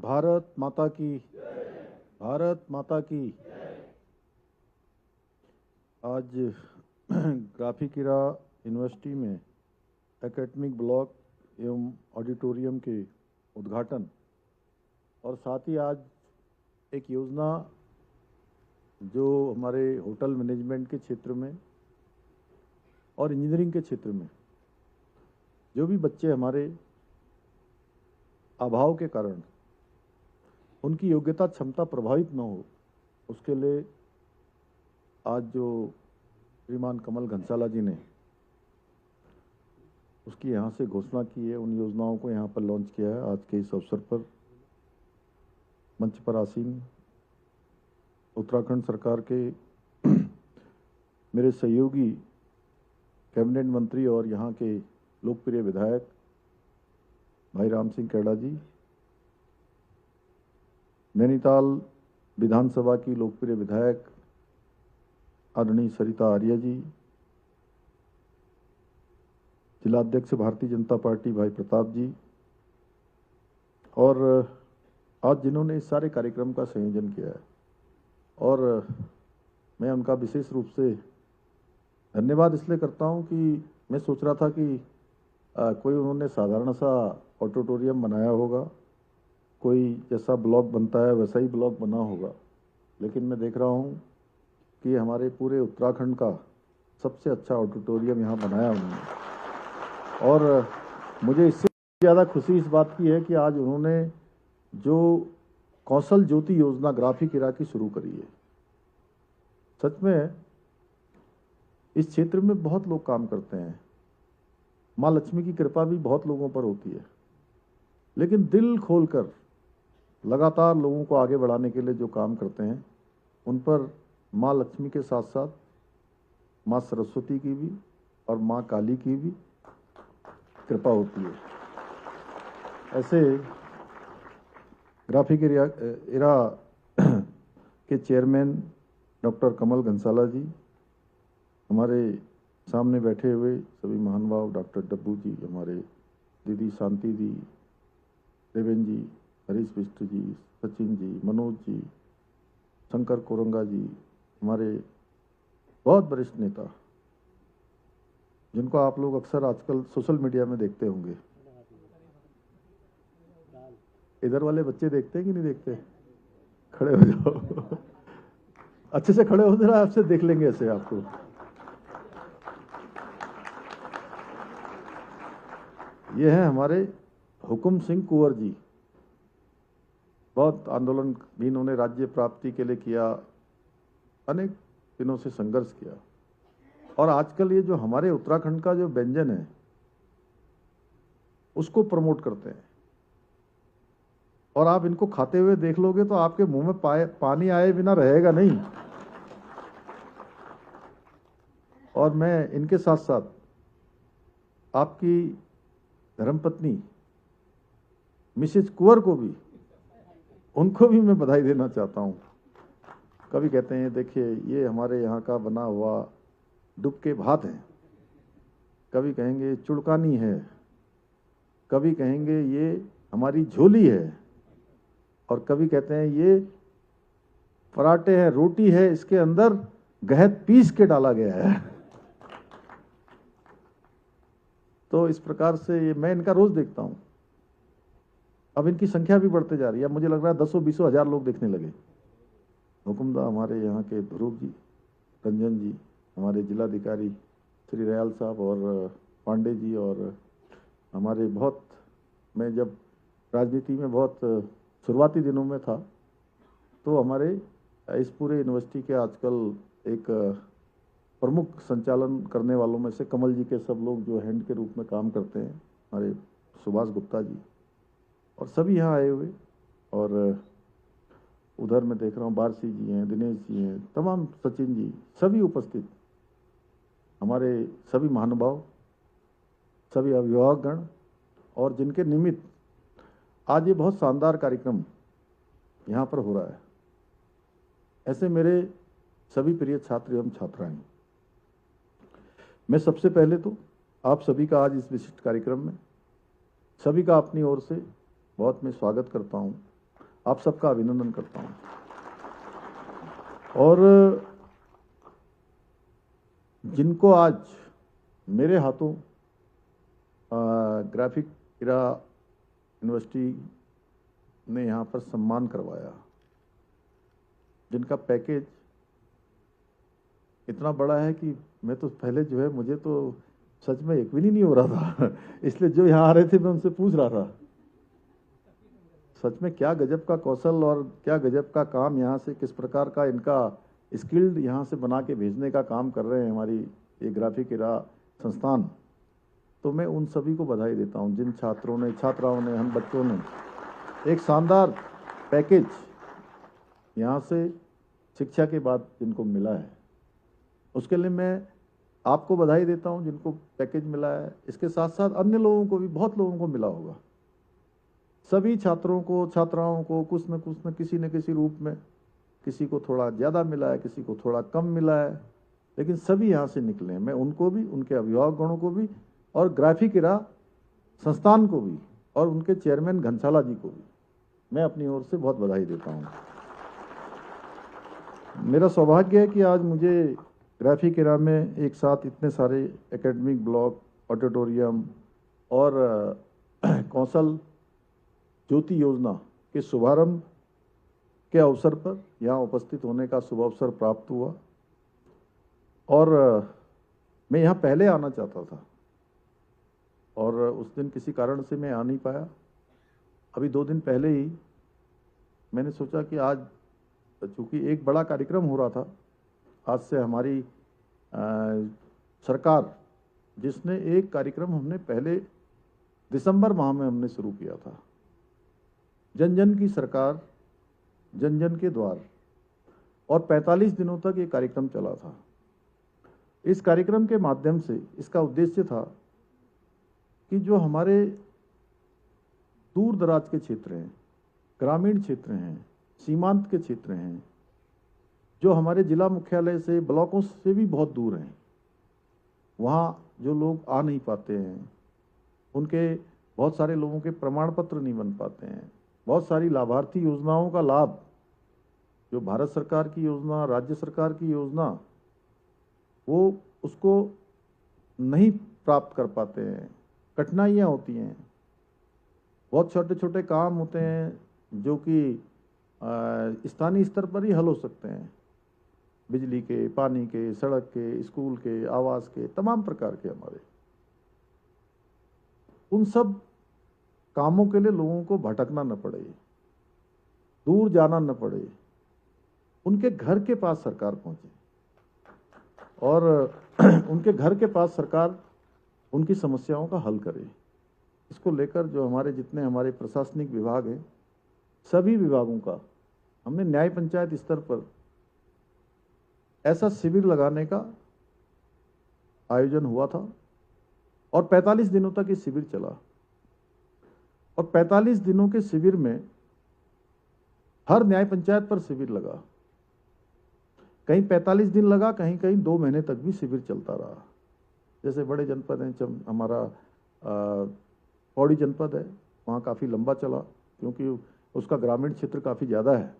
भारत माता की, भारत माता की। आज ग्राफिकिरा यूनिवर्सिटी में एकेडमिक ब्लॉक एवं ऑडिटोरियम के उद्घाटन और साथ ही आज एक योजना जो हमारे होटल मैनेजमेंट के क्षेत्र में और इंजीनियरिंग के क्षेत्र में जो भी बच्चे हमारे अभाव के कारण उनकी योग्यता क्षमता प्रभावित न हो, उसके लिए आज जो श्रीमान कमल घनसाला जी ने उसकी यहाँ से घोषणा की है, उन योजनाओं को यहाँ पर लॉन्च किया है। आज के इस अवसर पर मंच पर आसीन उत्तराखंड सरकार के मेरे सहयोगी कैबिनेट मंत्री और यहाँ के लोकप्रिय विधायक भाई राम सिंह कैड़ा जी, नैनीताल विधानसभा की लोकप्रिय विधायक आदरणीय सरिता आर्य जी, जिलाध्यक्ष भारतीय जनता पार्टी भाई प्रताप जी, और आज जिन्होंने इस सारे कार्यक्रम का संयोजन किया है, और मैं उनका विशेष रूप से धन्यवाद इसलिए करता हूं कि मैं सोच रहा था कि कोई उन्होंने साधारण सा ऑडिटोरियम बनाया होगा, कोई जैसा ब्लॉक बनता है वैसा ही ब्लॉक बना होगा, लेकिन मैं देख रहा हूं कि हमारे पूरे उत्तराखंड का सबसे अच्छा ऑडिटोरियम यहाँ बनाया उन्होंने। और मुझे इससे ज़्यादा खुशी इस बात की है कि आज उन्होंने जो कौशल ज्योति योजना ग्राफिकिरा की शुरू करी है। सच में इस क्षेत्र में बहुत लोग काम करते हैं, माँ लक्ष्मी की कृपा भी बहुत लोगों पर होती है, लेकिन दिल खोलकर लगातार लोगों को आगे बढ़ाने के लिए जो काम करते हैं उन पर माँ लक्ष्मी के साथ साथ माँ सरस्वती की भी और माँ काली की भी कृपा होती है। ऐसे ग्राफिकिरा के चेयरमैन डॉक्टर कमल घनसाला जी, हमारे सामने बैठे हुए सभी महानुभाव डॉक्टर डब्बू जी, हमारे दीदी शांति जी, देवेन जी, हरीश बिष्ट जी, सचिन जी, मनोज जी, शंकर कोरंगा जी, हमारे बहुत वरिष्ठ नेता जिनको आप लोग अक्सर आजकल सोशल मीडिया में देखते होंगे। इधर वाले बच्चे देखते हैं कि नहीं देखते? खड़े हो जाओ अच्छे से खड़े हो जरा, आपसे देख लेंगे ऐसे आपको। ये हैं हमारे हुकुम सिंह कुंवर जी, बहुत आंदोलन भी इन्होंने राज्य प्राप्ति के लिए किया, अनेक दिनों से संघर्ष किया, और आजकल ये जो हमारे उत्तराखंड का जो व्यंजन है उसको प्रमोट करते हैं, और आप इनको खाते हुए देख लोगे तो आपके मुंह में पानी आए बिना रहेगा नहीं। और मैं इनके साथ साथ आपकी धर्मपत्नी मिसेज कुंवर को भी, उनको भी मैं बधाई देना चाहता हूं। कभी कहते हैं देखिए ये हमारे यहाँ का बना हुआ डुबके भात है, कभी कहेंगे चुड़कानी है, कभी कहेंगे ये हमारी झोली है, और कभी कहते हैं ये पराठे है, रोटी है, इसके अंदर गहत पीस के डाला गया है। तो इस प्रकार से ये मैं इनका रोज देखता हूं। अब इनकी संख्या भी बढ़ते जा रही है, मुझे लग रहा है 10-20 हजार लोग देखने लगे। हुकुमदा हमारे यहाँ के ध्रुव जी, रंजन जी, हमारे जिलाधिकारी श्री रयाल साहब और पांडे जी, और हमारे बहुत, मैं जब राजनीति में बहुत शुरुआती दिनों में था तो हमारे इस पूरे यूनिवर्सिटी के आजकल एक प्रमुख संचालन करने वालों में से कमल जी के सब लोग जो हैंड के रूप में काम करते हैं, हमारे सुभाष गुप्ता जी, और सभी यहाँ आए हुए, और उधर मैं देख रहा हूँ बारसी जी हैं, दिनेश जी हैं, तमाम सचिन जी, सभी उपस्थित हमारे सभी महानुभाव, सभी अभिभावकगण, और जिनके निमित्त आज ये बहुत शानदार कार्यक्रम यहाँ पर हो रहा है। ऐसे मेरे सभी प्रिय छात्र एवं छात्राएं, मैं सबसे पहले तो आप सभी का आज इस विशिष्ट कार्यक्रम में सभी का अपनी ओर से बहुत मैं स्वागत करता हूं। आप सबका अभिनंदन करता हूं। और जिनको आज मेरे हाथों ग्राफिक इरा यूनिवर्सिटी ने यहाँ पर सम्मान करवाया, जिनका पैकेज इतना बड़ा है कि मैं तो पहले जो है, मुझे तो सच में यकीन ही नहीं हो रहा था इसलिए जो यहाँ आ रहे थे मैं उनसे पूछ रहा था, सच में क्या गजब का कौशल और क्या गजब का काम यहाँ से, किस प्रकार का इनका स्किल्ड यहाँ से बना के भेजने का काम कर रहे हैं हमारी ये ग्राफिक इरा संस्थान। तो मैं उन सभी को बधाई देता हूँ, जिन छात्रों ने, छात्राओं ने, हम बच्चों ने एक शानदार पैकेज यहाँ से शिक्षा के बाद जिनको मिला है, उसके लिए मैं आपको बधाई देता हूँ जिनको पैकेज मिला है। इसके साथ साथ अन्य लोगों को भी, बहुत लोगों को मिला होगा। सभी छात्रों को, छात्राओं को कुछ न किसी न किसी रूप में, किसी को थोड़ा ज़्यादा मिला है, किसी को थोड़ा कम मिला है, लेकिन सभी यहाँ से निकले हैं। मैं उनको भी, उनके अभिभावकगणों को भी, और ग्राफिक इरा संस्थान को भी, और उनके चेयरमैन घनशाला जी को भी मैं अपनी ओर से बहुत बधाई देता हूँ। मेरा सौभाग्य है कि आज मुझे ग्राफिक इरा में एक साथ इतने सारे एकेडमिक ब्लॉक, ऑडिटोरियम और कौशल ज्योति योजना के शुभारंभ के अवसर पर यहाँ उपस्थित होने का शुभ अवसर प्राप्त हुआ। और मैं यहाँ पहले आना चाहता था और उस दिन किसी कारण से मैं आ नहीं पाया। अभी 2 दिन पहले ही मैंने सोचा कि आज, चूँकि एक बड़ा कार्यक्रम हो रहा था, आज से हमारी सरकार, जिसने एक कार्यक्रम हमने पहले दिसंबर माह में हमने शुरू किया था, जन जन की सरकार, जन जन के द्वार, और 45 दिनों तक ये कार्यक्रम चला था। इस कार्यक्रम के माध्यम से इसका उद्देश्य था कि जो हमारे दूर दराज के क्षेत्र हैं, ग्रामीण क्षेत्र हैं, सीमांत के क्षेत्र हैं, जो हमारे जिला मुख्यालय से, ब्लॉकों से भी बहुत दूर हैं, वहाँ जो लोग आ नहीं पाते हैं, उनके बहुत सारे लोगों के प्रमाण पत्र नहीं बन पाते हैं, बहुत सारी लाभार्थी योजनाओं का लाभ, जो भारत सरकार की योजना, राज्य सरकार की योजना, वो उसको नहीं प्राप्त कर पाते हैं, कठिनाइयाँ होती हैं। बहुत छोटे छोटे काम होते हैं जो कि स्थानीय स्तर पर ही हल हो सकते हैं, बिजली के, पानी के, सड़क के, स्कूल के, आवास के, तमाम प्रकार के हमारे, उन सब कामों के लिए लोगों को भटकना न पड़े, दूर जाना न पड़े, उनके घर के पास सरकार पहुंचे और उनके घर के पास सरकार उनकी समस्याओं का हल करे। इसको लेकर जो हमारे जितने हमारे प्रशासनिक विभाग हैं, सभी विभागों का हमने न्याय पंचायत स्तर पर ऐसा शिविर लगाने का आयोजन हुआ था और 45 दिनों तक ये शिविर चला। और 45 दिनों के शिविर में हर न्याय पंचायत पर शिविर लगा, कहीं 45 दिन लगा, कहीं कहीं 2 महीने तक भी शिविर चलता रहा। जैसे बड़े जनपद हैं, हमारा पौड़ी जनपद है, वहाँ काफ़ी लंबा चला क्योंकि उसका ग्रामीण क्षेत्र काफ़ी ज़्यादा है।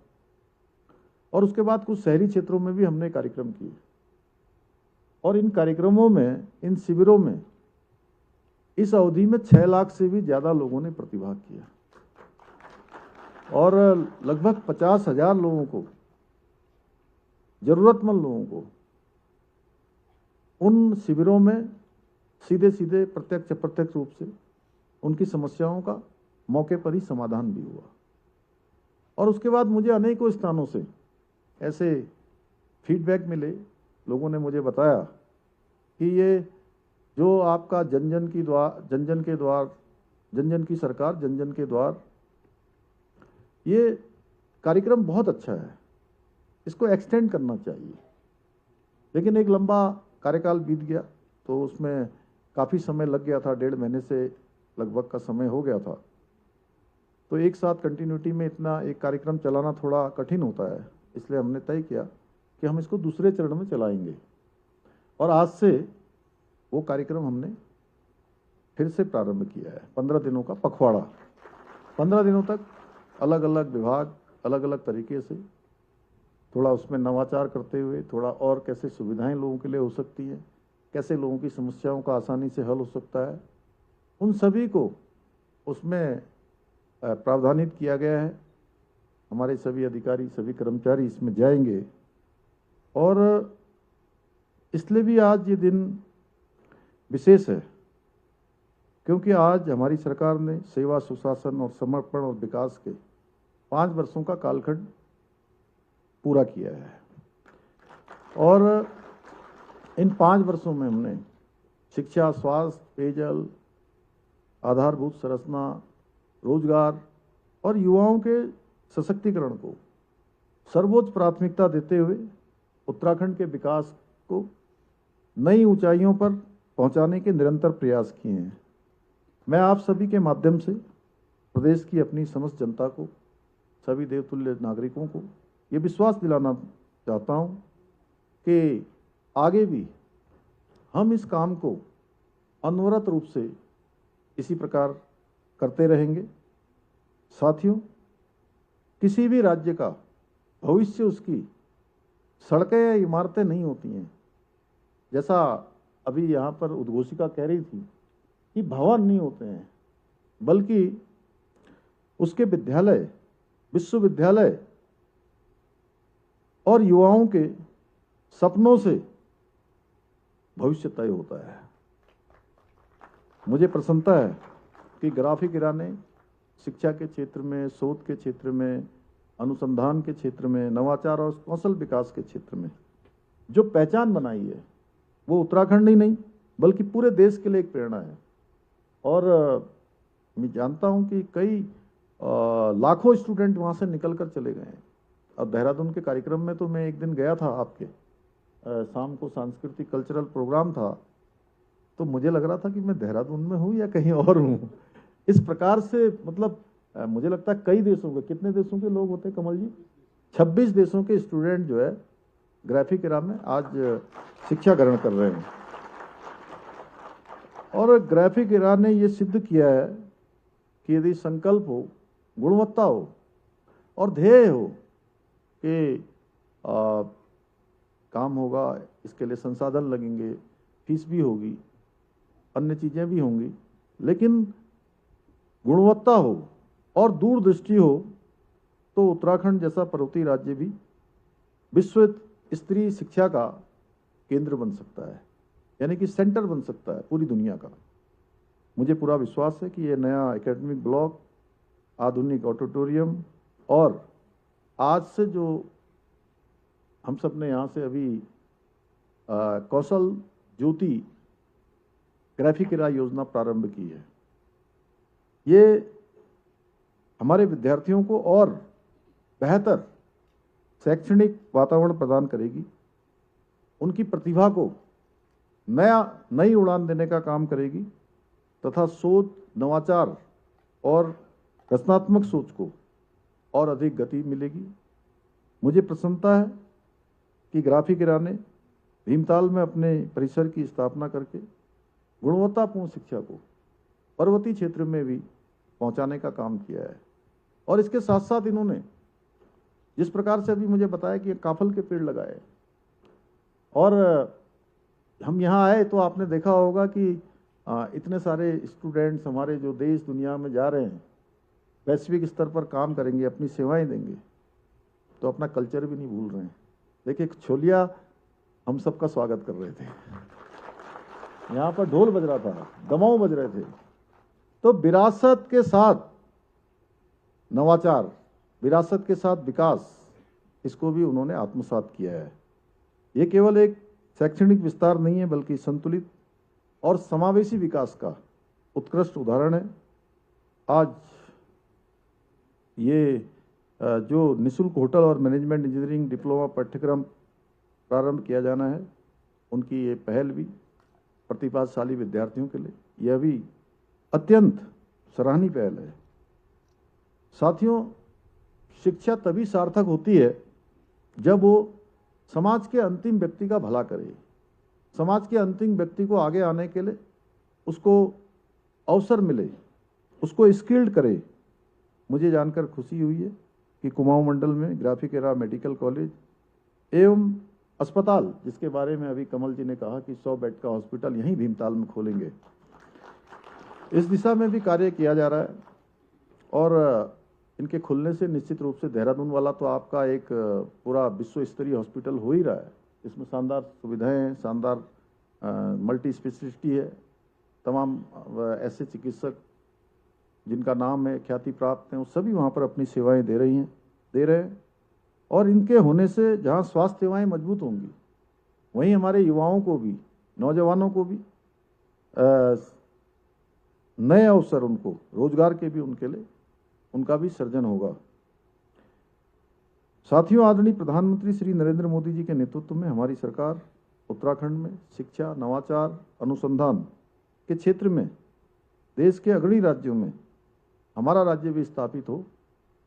और उसके बाद कुछ शहरी क्षेत्रों में भी हमने कार्यक्रम किए और इन कार्यक्रमों में, इन शिविरों में इस अवधि में 6 लाख से भी ज़्यादा लोगों ने प्रतिभाग किया और लगभग 50,000 लोगों को, जरूरतमंद लोगों को उन शिविरों में सीधे सीधे, प्रत्यक्ष अप्रत्यक्ष रूप से उनकी समस्याओं का मौके पर ही समाधान भी हुआ। और उसके बाद मुझे अनेकों स्थानों से ऐसे फीडबैक मिले, लोगों ने मुझे बताया कि ये जो आपका जन जन की द्वार, जन जन के द्वार, जन जन की सरकार, जन जन के द्वार, ये कार्यक्रम बहुत अच्छा है, इसको एक्सटेंड करना चाहिए। लेकिन एक लंबा कार्यकाल बीत गया तो उसमें काफ़ी समय लग गया था, 1.5 महीने से लगभग का समय हो गया था। तो एक साथ कंटिन्यूटी में इतना एक कार्यक्रम चलाना थोड़ा कठिन होता है, इसलिए हमने तय किया कि हम इसको दूसरे चरण में चलाएंगे। और आज से वो कार्यक्रम हमने फिर से प्रारंभ किया है, 15 दिनों का पखवाड़ा। 15 दिनों तक अलग अलग विभाग अलग अलग तरीके से थोड़ा उसमें नवाचार करते हुए थोड़ा और कैसे सुविधाएं लोगों के लिए हो सकती है, कैसे लोगों की समस्याओं का आसानी से हल हो सकता है, उन सभी को उसमें प्रावधानित किया गया है। हमारे सभी अधिकारी सभी कर्मचारी इसमें जाएंगे और इसलिए भी आज ये दिन विशेष है क्योंकि आज हमारी सरकार ने सेवा, सुशासन और समर्पण और विकास के 5 वर्षों का कालखंड पूरा किया है और इन 5 वर्षों में हमने शिक्षा, स्वास्थ्य, पेयजल, आधारभूत संरचना, रोजगार और युवाओं के सशक्तिकरण को सर्वोच्च प्राथमिकता देते हुए उत्तराखंड के विकास को नई ऊंचाइयों पर पहुंचाने के निरंतर प्रयास किए हैं। मैं आप सभी के माध्यम से प्रदेश की अपनी समस्त जनता को, सभी देवतुल्य नागरिकों को ये विश्वास दिलाना चाहता हूं कि आगे भी हम इस काम को अनवरत रूप से इसी प्रकार करते रहेंगे। साथियों, किसी भी राज्य का भविष्य उसकी सड़कें या इमारतें नहीं होती हैं। जैसा अभी यहाँ पर उद्घोषिका कह रही थी कि भवन नहीं होते हैं, बल्कि उसके विद्यालय, विश्वविद्यालय और युवाओं के सपनों से भविष्य तय होता है। मुझे प्रसन्नता है कि ग्राफिक इरा ने शिक्षा के क्षेत्र में, शोध के क्षेत्र में, अनुसंधान के क्षेत्र में, नवाचार और कौशल विकास के क्षेत्र में जो पहचान बनाई है वो उत्तराखंड ही नहीं बल्कि पूरे देश के लिए एक प्रेरणा है। और मैं जानता हूं कि कई लाखों स्टूडेंट वहां से निकल कर चले गए हैं। और देहरादून के कार्यक्रम में तो मैं एक दिन गया था, आपके शाम को सांस्कृतिक कल्चरल प्रोग्राम था, तो मुझे लग रहा था कि मैं देहरादून में हूँ या कहीं और हूँ। इस प्रकार से मतलब मुझे लगता है कई देशों के, कितने देशों के लोग होते हैं कमल जी? 26 देशों के स्टूडेंट जो है ग्राफिक इरा में आज शिक्षा ग्रहण कर रहे हैं। और ग्राफिक इरा ने ये सिद्ध किया है कि यदि संकल्प हो, गुणवत्ता हो और ध्येय हो कि काम होगा, इसके लिए संसाधन लगेंगे, फीस भी होगी, अन्य चीजें भी होंगी, लेकिन गुणवत्ता हो और दूरदृष्टि हो तो उत्तराखंड जैसा पर्वतीय राज्य भी विश्व स्तरीय शिक्षा का केंद्र बन सकता है, यानी कि सेंटर बन सकता है पूरी दुनिया का। मुझे पूरा विश्वास है कि ये नया एकेडमिक ब्लॉक, आधुनिक ऑडिटोरियम और आज से जो हम सब ने यहाँ से अभी कौशल ज्योति ग्राफिक इरा योजना प्रारंभ की है, ये हमारे विद्यार्थियों को और बेहतर शैक्षणिक वातावरण प्रदान करेगी, उनकी प्रतिभा को नई उड़ान देने का काम करेगी तथा शोध, नवाचार और रचनात्मक सोच को और अधिक गति मिलेगी। मुझे प्रसन्नता है कि ग्राफिक इरा ने भीमताल में अपने परिसर की स्थापना करके गुणवत्तापूर्ण शिक्षा को पर्वतीय क्षेत्र में भी पहुंचाने का काम किया है। और इसके साथ साथ इन्होंने जिस प्रकार से अभी मुझे बताया कि काफल के पेड़ लगाए, और हम यहाँ आए तो आपने देखा होगा कि इतने सारे स्टूडेंट्स हमारे जो देश दुनिया में जा रहे हैं, वैश्विक स्तर पर काम करेंगे, अपनी सेवाएं देंगे, तो अपना कल्चर भी नहीं भूल रहे हैं। देखिए, छोलिया हम सबका स्वागत कर रहे थे, यहाँ पर ढोल बज रहा था, दमाऊ बज रहे थे। तो विरासत के साथ नवाचार, विरासत के साथ विकास, इसको भी उन्होंने आत्मसात किया है। ये केवल एक शैक्षणिक विस्तार नहीं है बल्कि संतुलित और समावेशी विकास का उत्कृष्ट उदाहरण है। आज ये जो निःशुल्क होटल और मैनेजमेंट इंजीनियरिंग डिप्लोमा पाठ्यक्रम प्रारंभ किया जाना है, उनकी ये पहल भी प्रतिभाशाली विद्यार्थियों के लिए यह भी अत्यंत सराहनीय पहल है। साथियों, शिक्षा तभी सार्थक होती है जब वो समाज के अंतिम व्यक्ति का भला करे, समाज के अंतिम व्यक्ति को आगे आने के लिए उसको अवसर मिले, उसको स्किल्ड करे, मुझे जानकर खुशी हुई है कि कुमाऊं मंडल में ग्राफिक एरा मेडिकल कॉलेज एवं अस्पताल, जिसके बारे में अभी कमल जी ने कहा कि 100 बेड का हॉस्पिटल यहीं भीमताल में खोलेंगे, इस दिशा में भी कार्य किया जा रहा है। और इनके खुलने से निश्चित रूप से देहरादून वाला तो आपका एक पूरा विश्व स्तरीय हॉस्पिटल हो ही रहा है। इसमें शानदार सुविधाएं हैं, शानदार मल्टी स्पेशलिटी है। तमाम ऐसे चिकित्सक जिनका नाम है, ख्याति प्राप्त हैं, वो सभी वहाँ पर अपनी सेवाएं दे रहे हैं। और इनके होने से जहाँ स्वास्थ्य सेवाएं मजबूत होंगी, वहीं हमारे युवाओं को भी, नौजवानों को भी नए अवसर, उनको रोजगार के भी उनका भी सृजन होगा। साथियों, आदरणीय प्रधानमंत्री श्री नरेंद्र मोदी जी के नेतृत्व में हमारी सरकार उत्तराखंड में शिक्षा, नवाचार, अनुसंधान के क्षेत्र में देश के अग्रणी राज्यों में हमारा राज्य भी स्थापित हो,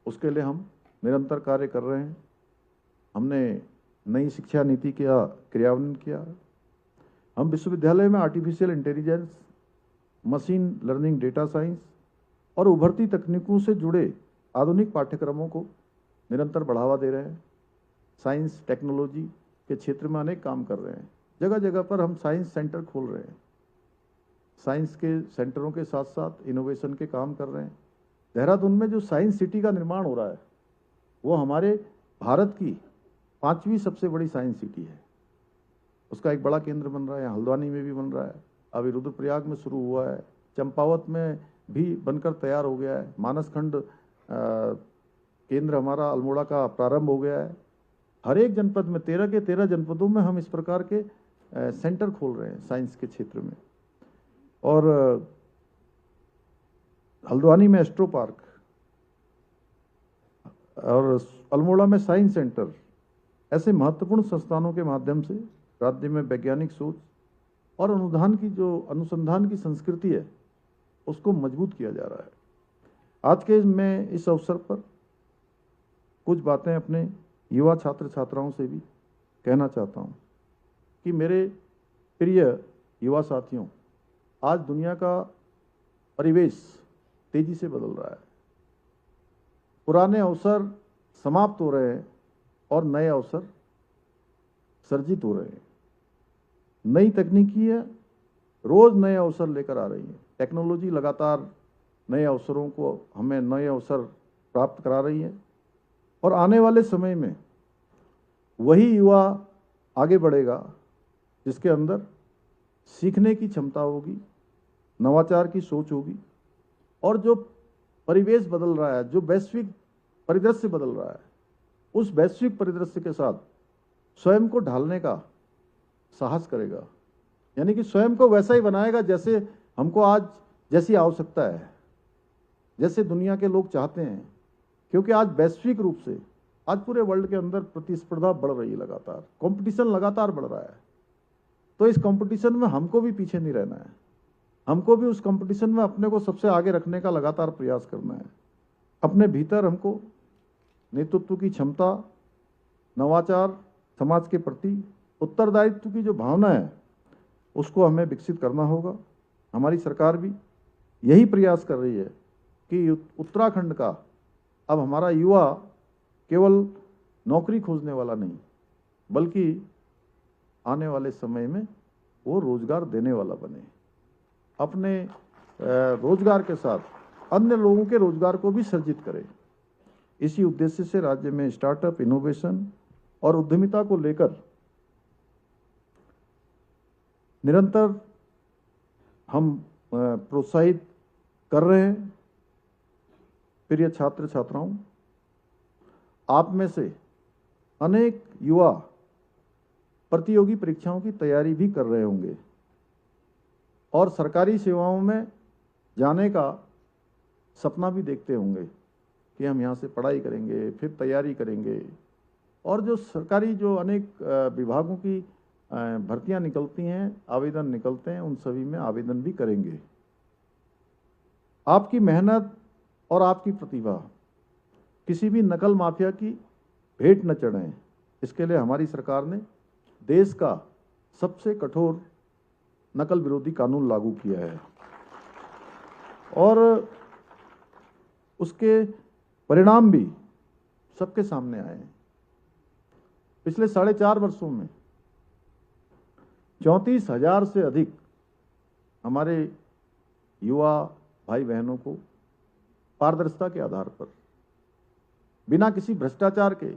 उसके लिए हम निरंतर कार्य कर रहे हैं। हमने नई शिक्षा नीति का क्रियान्वयन किया। हम विश्वविद्यालय में artificial intelligence, machine learning, data science और उभरती तकनीकों से जुड़े आधुनिक पाठ्यक्रमों को निरंतर बढ़ावा दे रहे हैं। साइंस टेक्नोलॉजी के क्षेत्र में अनेक काम कर रहे हैं। जगह जगह पर हम साइंस सेंटर खोल रहे हैं। साइंस के सेंटरों के साथ साथ इनोवेशन के काम कर रहे हैं। देहरादून में जो साइंस सिटी का निर्माण हो रहा है, वो हमारे भारत की 5वीं सबसे बड़ी साइंस सिटी है। उसका एक बड़ा केंद्र बन रहा है। हल्द्वानी में भी बन रहा है, अभी रुद्रप्रयाग में शुरू हुआ है, चंपावत में भी बनकर तैयार हो गया है, मानसखंड केंद्र हमारा अल्मोड़ा का प्रारंभ हो गया है। हर एक जनपद में 13 के 13 जनपदों में हम इस प्रकार के सेंटर खोल रहे हैं साइंस के क्षेत्र में। और हल्द्वानी में एस्ट्रो पार्क और अल्मोड़ा में साइंस सेंटर, ऐसे महत्वपूर्ण संस्थानों के माध्यम से राज्य में वैज्ञानिक सोच और अनुसंधान की संस्कृति है, उसको मजबूत किया जा रहा है। आज के मैं इस अवसर पर कुछ बातें अपने युवा छात्र छात्राओं से भी कहना चाहता हूं कि मेरे प्रिय युवा साथियों, आज दुनिया का परिवेश तेजी से बदल रहा है। पुराने अवसर समाप्त हो रहे हैं और नए अवसर सर्जित हो रहे हैं। नई तकनीकी है, रोज नए अवसर लेकर आ रही है। टेक्नोलॉजी लगातार नए अवसरों को, हमें नए अवसर प्राप्त करा रही है। और आने वाले समय में वही युवा आगे बढ़ेगा जिसके अंदर सीखने की क्षमता होगी, नवाचार की सोच होगी। और जो परिवेश बदल रहा है, जो वैश्विक परिदृश्य बदल रहा है, उस वैश्विक परिदृश्य के साथ स्वयं को ढालने का साहस करेगा। यानी कि स्वयं को वैसा ही बनाएगा जैसे हमको आज जैसी आवश्यकता है, जैसे दुनिया के लोग चाहते हैं। क्योंकि आज वैश्विक रूप से, आज पूरे वर्ल्ड के अंदर प्रतिस्पर्धा बढ़ रही है, लगातार कंपटीशन लगातार बढ़ रहा है। तो इस कंपटीशन में हमको भी पीछे नहीं रहना है। हमको भी उस कंपटीशन में अपने को सबसे आगे रखने का लगातार प्रयास करना है। अपने भीतर हमको नेतृत्व की क्षमता, नवाचार, समाज के प्रति उत्तरदायित्व की जो भावना है, उसको हमें विकसित करना होगा। हमारी सरकार भी यही प्रयास कर रही है कि उत्तराखंड का अब हमारा युवा केवल नौकरी खोजने वाला नहीं, बल्कि आने वाले समय में वो रोजगार देने वाला बने। अपने रोजगार के साथ अन्य लोगों के रोजगार को भी सृजित करे। इसी उद्देश्य से राज्य में स्टार्टअप, इनोवेशन और उद्यमिता को लेकर निरंतर हम प्रोत्साहित कर रहे हैं। प्रिय छात्र छात्राओं, आप में से अनेक युवा प्रतियोगी परीक्षाओं की तैयारी भी कर रहे होंगे और सरकारी सेवाओं में जाने का सपना भी देखते होंगे कि हम यहाँ से पढ़ाई करेंगे, फिर तैयारी करेंगे। और जो सरकारी जो अनेक विभागों की भर्तियां निकलती हैं, आवेदन निकलते हैं, उन सभी में आवेदन भी करेंगे। आपकी मेहनत और आपकी प्रतिभा किसी भी नकल माफिया की भेंट न चढ़े, इसके लिए हमारी सरकार ने देश का सबसे कठोर नकल विरोधी कानून लागू किया है। और उसके परिणाम भी सबके सामने आए हैं। पिछले 4.5 वर्षों में 34,000 से अधिक हमारे युवा भाई बहनों को पारदर्शिता के आधार पर, बिना किसी भ्रष्टाचार के,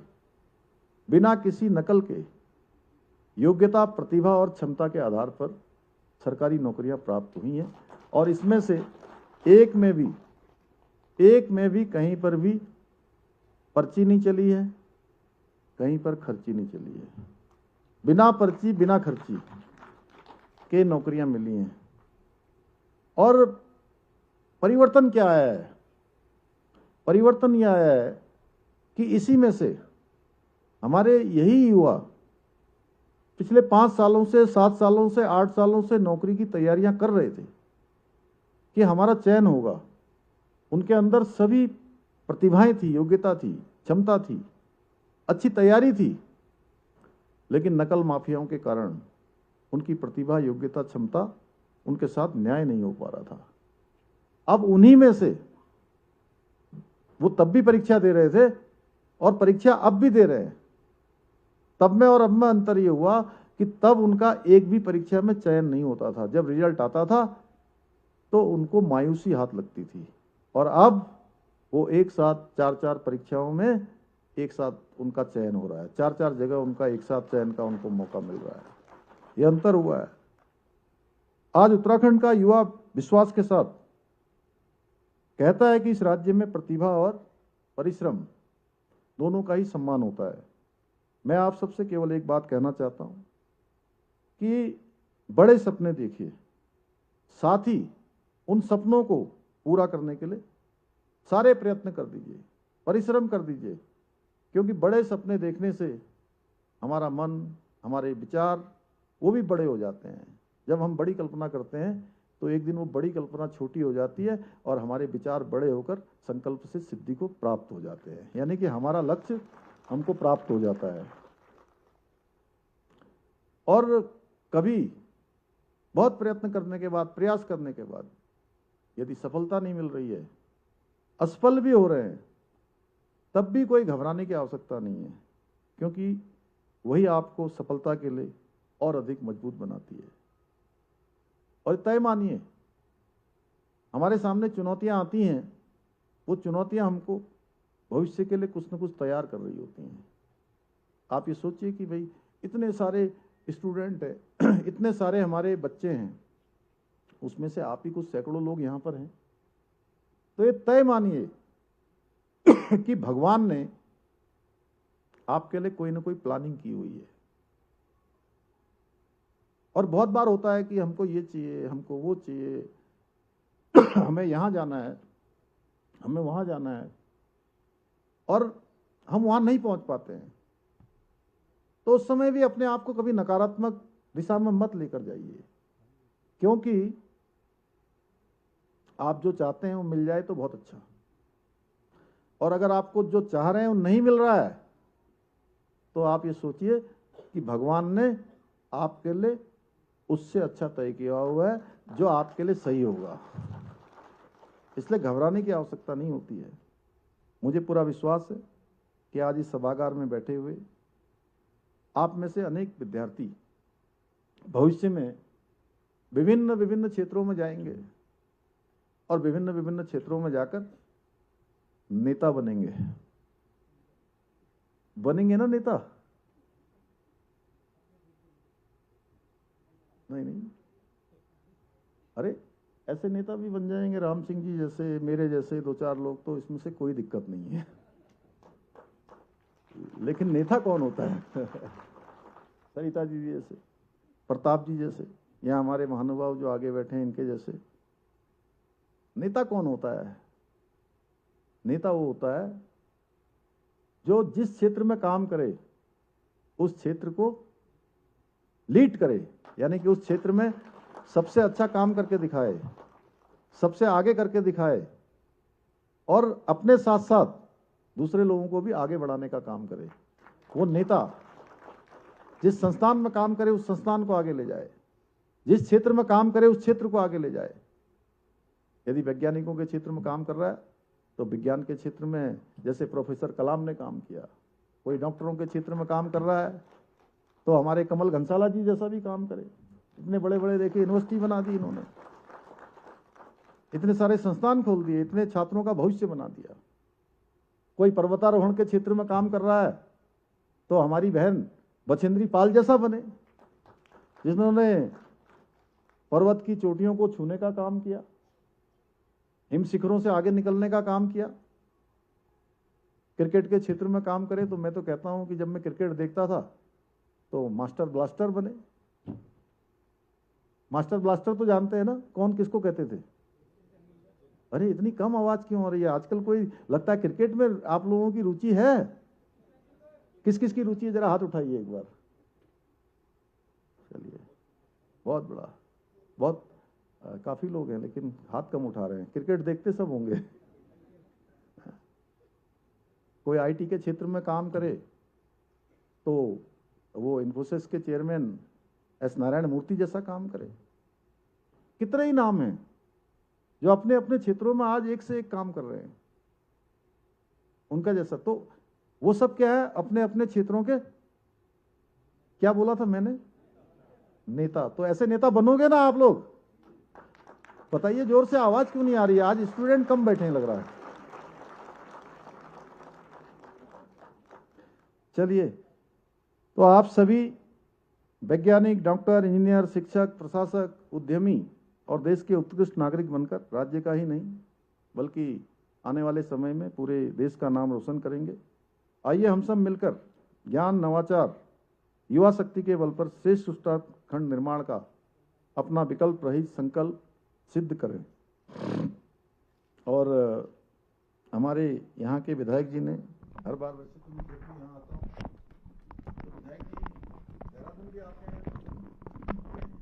बिना किसी नकल के, योग्यता, प्रतिभा और क्षमता के आधार पर सरकारी नौकरियां प्राप्त हुई हैं। और इसमें से एक में भी कहीं पर भी पर्ची नहीं चली है, कहीं पर खर्ची नहीं चली है। बिना पर्ची, बिना खर्ची के नौकरियां मिली हैं। और परिवर्तन क्या आया है? परिवर्तन यह आया है कि इसी में से हमारे यही युवा पिछले 5 सालों से, 7 सालों से, 8 सालों से नौकरी की तैयारियां कर रहे थे कि हमारा चयन होगा। उनके अंदर सभी प्रतिभाएं थी, योग्यता थी, क्षमता थी, अच्छी तैयारी थी, लेकिन नकल माफियाओं के कारण उनकी प्रतिभा, योग्यता, क्षमता उनके साथ न्याय नहीं हो पा रहा था। अब उन्हीं में से वो तब भी परीक्षा दे रहे थे और परीक्षा अब भी दे रहे हैं। तब में और अब में अंतर ये हुआ कि तब उनका एक भी परीक्षा में चयन नहीं होता था। जब रिजल्ट आता था तो उनको मायूसी हाथ लगती थी, और अब वो एक साथ 4-4 परीक्षाओं में एक साथ उनका चयन हो रहा है। 4-4 जगह उनका एक साथ चयन का उनको मौका मिल रहा है। ये अंतर हुआ है। आज उत्तराखंड का युवा विश्वास के साथ कहता है कि इस राज्य में प्रतिभा और परिश्रम दोनों का ही सम्मान होता है। मैं आप सबसे केवल एक बात कहना चाहता हूं कि बड़े सपने देखिए, साथ ही उन सपनों को पूरा करने के लिए सारे प्रयत्न कर दीजिए, परिश्रम कर दीजिए, क्योंकि बड़े सपने देखने से हमारा मन, हमारे विचार वो भी बड़े हो जाते हैं। जब हम बड़ी कल्पना करते हैं तो एक दिन वो बड़ी कल्पना छोटी हो जाती है और हमारे विचार बड़े होकर संकल्प से सिद्धि को प्राप्त हो जाते हैं, यानी कि हमारा लक्ष्य हमको प्राप्त हो जाता है। और कभी बहुत प्रयत्न करने के बाद, प्रयास करने के बाद यदि सफलता नहीं मिल रही है, असफल भी हो रहे हैं, तब भी कोई घबराने की आवश्यकता नहीं है, क्योंकि वही आपको सफलता के लिए और अधिक मजबूत बनाती है। और तय मानिए, हमारे सामने चुनौतियां आती हैं, वो चुनौतियां हमको भविष्य के लिए कुछ न कुछ तैयार कर रही होती हैं। आप ये सोचिए कि भाई इतने सारे स्टूडेंट हैं, इतने सारे हमारे बच्चे हैं, उसमें से आप ही कुछ सैकड़ों लोग यहाँ पर हैं, तो ये तय मानिए कि भगवान ने आपके लिए कोई ना कोई प्लानिंग की हुई है। और बहुत बार होता है कि हमको ये चाहिए, हमको वो चाहिए, हमें यहाँ जाना है, हमें वहाँ जाना है, और हम वहाँ नहीं पहुँच पाते हैं। तो उस समय भी अपने आप को कभी नकारात्मक दिशा में मत लेकर जाइए, क्योंकि आप जो चाहते हैं वो मिल जाए तो बहुत अच्छा, और अगर आपको जो चाह रहे हैं वो नहीं मिल रहा है तो आप ये सोचिए कि भगवान ने आपके लिए उससे अच्छा तय किया हुआ है जो आपके लिए सही होगा। इसलिए घबराने की आवश्यकता नहीं होती है। मुझे पूरा विश्वास है कि आज इस सभागार में बैठे हुए आप में से अनेक विद्यार्थी भविष्य में विभिन्न विभिन्न क्षेत्रों में जाएंगे और विभिन्न विभिन्न क्षेत्रों में जाकर नेता बनेंगे। बनेंगे ना नेता? नहीं, अरे ऐसे नेता भी बन जाएंगे, राम सिंह जी जैसे, मेरे जैसे 2-4 लोग, तो इसमें से कोई दिक्कत नहीं है। लेकिन नेता कौन होता है? सरिता जी जैसे, प्रताप जी जैसे, या हमारे महानुभाव जो आगे बैठे हैं इनके जैसे। नेता कौन होता है? नेता वो होता है जो जिस क्षेत्र में काम करे उस क्षेत्र को लीड करे, यानी कि उस क्षेत्र में सबसे अच्छा काम करके दिखाए, सबसे आगे करके दिखाए, और अपने साथ साथ दूसरे लोगों को भी आगे बढ़ाने का काम करे। वो नेता जिस संस्थान में काम करे उस संस्थान को आगे ले जाए, जिस क्षेत्र में काम करे उस क्षेत्र को आगे ले जाए। यदि वैज्ञानिकों के क्षेत्र में काम कर रहा है तो विज्ञान के क्षेत्र में जैसे प्रोफेसर कलाम ने काम किया, कोई डॉक्टरों के क्षेत्र में काम कर रहा है तो हमारे कमल घनसाला जी जैसा भी काम करे। इतने बड़े बड़े देखिए यूनिवर्सिटी बना दी इन्होंने, इतने सारे संस्थान खोल दिए, इतने छात्रों का भविष्य बना दिया। कोई पर्वतारोहण के क्षेत्र में काम कर रहा है तो हमारी बहन बछेंद्री पाल जैसा बने, जिन्होंने पर्वत की चोटियों को छूने का काम किया, हिम शिखरों से आगे निकलने का काम किया। क्रिकेट के क्षेत्र में काम करे तो मैं तो कहता हूं कि जब मैं क्रिकेट देखता था तो मास्टर ब्लास्टर बने। मास्टर ब्लास्टर तो जानते हैं ना, कौन किसको कहते थे? अरे इतनी कम आवाज क्यों हो रही है आजकल? कोई लगता है क्रिकेट में आप लोगों की रुचि है? किस किस की रुचि है, जरा हाथ उठाइए एक बार। चलिए, बहुत बड़ा, बहुत काफी लोग हैं लेकिन हाथ कम उठा रहे हैं। क्रिकेट देखते सब होंगे। कोई आईटी के क्षेत्र में काम करे तो वो इन्फोसिस के चेयरमैन एस नारायण मूर्ति जैसा काम करे। कितने ही नाम हैं जो अपने अपने क्षेत्रों में आज एक से एक काम कर रहे हैं उनका जैसा। तो वो सब क्या है, अपने अपने क्षेत्रों के, क्या बोला था मैंने, नेता। तो ऐसे नेता बनोगे ना आप लोग? बताइए, जोर से आवाज क्यों नहीं आ रही है? आज स्टूडेंट कम बैठे हैं लग रहा है। चलिए, तो आप सभी वैज्ञानिक, डॉक्टर, इंजीनियर, शिक्षक, प्रशासक, उद्यमी और देश के उत्कृष्ट नागरिक बनकर राज्य का ही नहीं बल्कि आने वाले समय में पूरे देश का नाम रोशन करेंगे। आइए हम सब मिलकर ज्ञान, नवाचार, युवा शक्ति के बल पर श्रेष्ठ उत्तराखंड निर्माण का अपना विकल्प रहित संकल्प सिद्ध करें। और हमारे यहाँ के विधायक जी ने हर बार, वैसे तो मैं यहाँ आता हूँ तो विधायक जी देहरादून भी आते हैं,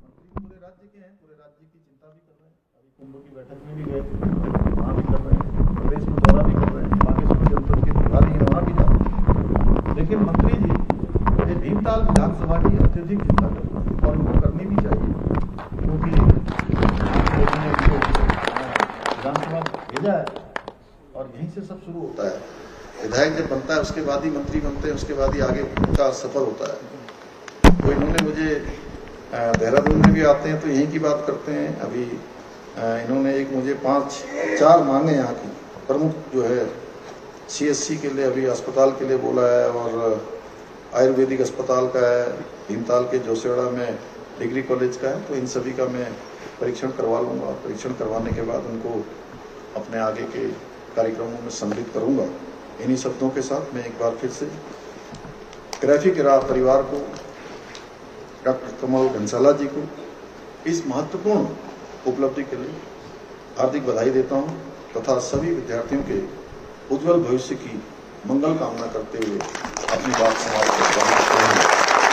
मंत्री पूरे राज्य के हैं, पूरे राज्य की चिंता भी कर रहे हैं। अभी कुंभ की बैठक में भी गए, वहाँ भी कर रहे हैं, प्रदेश में दौरा भी कर रहे हैं, बागेश्वर जनपद के प्रभारी हैं वहाँ भी जा रहे हैं। लेकिन मंत्री जी ये भीमताल विधानसभा की अत्यधिक चिंता करते हैं और उनको करनी भी चाहिए, क्योंकि विधानसभा भेजा है और यहीं से सब शुरू होता है। विधायक जब बनता है उसके बाद ही मंत्री बनते हैं, उसके बाद ही आगे का सफर होता है। तो इन्होंने मुझे देहरादून में भी आते हैं तो यहीं की बात करते हैं। अभी इन्होंने एक मुझे 4 मांगे यहाँ की प्रमुख जो है CSC के लिए, अभी अस्पताल के लिए बोला है और आयुर्वेदिक अस्पताल का है, भीमताल के जोसेड़ा में डिग्री कॉलेज का है। तो इन सभी का मैं परीक्षण करवा लूँगा। परीक्षण करवाने के बाद उनको अपने आगे के कार्यक्रमों में सम्मिलित करूँगा। इन्हीं शब्दों के साथ मैं एक बार फिर से ग्राफिक एरा परिवार को, डॉक्टर कमल घनसाला जी को इस महत्वपूर्ण उपलब्धि के लिए हार्दिक बधाई देता हूँ तथा सभी विद्यार्थियों के उज्जवल भविष्य की मंगल कामना करते हुए अपनी बात समाप्त करता हूँ।